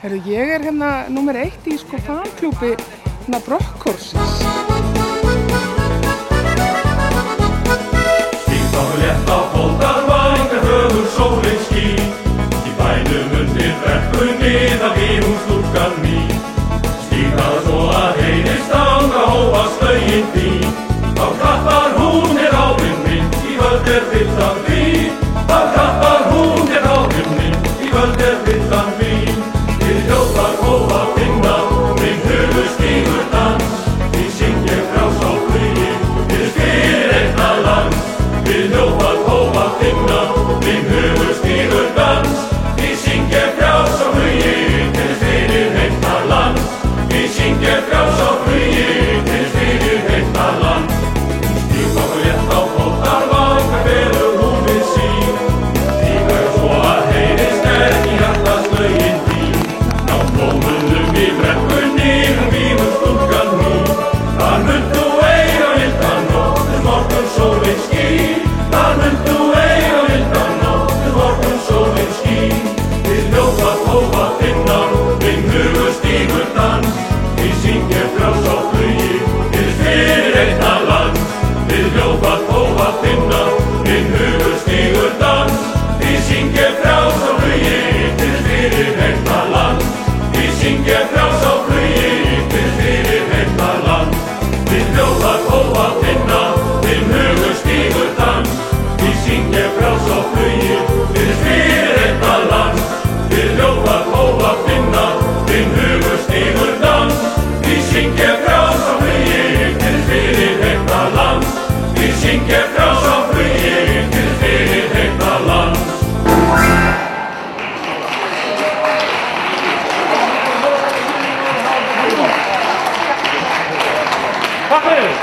Heyrðu, ég hérna númer 1 í fanklúbbi Brokkhólsins. Stígtáðu létt á fótarvæng en höfuð sólin skín. Í bænum undir brekkunni það býr hún stúlkan mín. Stígtáðu svo að heyrist þangað hófast lögin þín. Þá klappar hún árin minn, í völd fyllan vín. Þá klappar hún árin minn, í völd fyllan vín. Við hljóðar hófa finna, minn hugur stígur dans. Við syngjum frjáls á flugi, við fyrir einna lands. Við hljóðar hófa finna, minn hugur stígur dans. Við syngjum frjáls á flugi, við fyrir einna lands. Við syngjum frjáls á flugi, við fyrir einna lands. Stígtáðu létt á fótarvæng en velur hún við sín. Stígur svo að heyrist ekki hjartans lögin þín. Ná blómunum í brekkunni vífur stúlkan mín. Þar munt þú eiga vildan nótt morgun sólin skín. Þar munt þú eiga vildan nótt morgun sólin skín. Við hljóðar hófa finna, minn hugur stígur dans. Við syngjum frjáls á flugi, við fyrir einna lands. Við hljóðar hófa finna, minn hugur stígur dans. Við syngjum frjáls á flugi, við fyrir einna lands. Við syngjum frjáls á flugi, við fyrir einna lands. Við hljóðar hófa finna, minn hugur stígur dans. Við syngjum frjáls á flugi, við fyrir einna lands. Við hljóðar hófa finna, minn hugur stígur dans. Við syngjum frjáls á flugi, við fyrir einna lands. Við syngjum frjáls á flugi, við fyrir einna lands. Takk fyrir!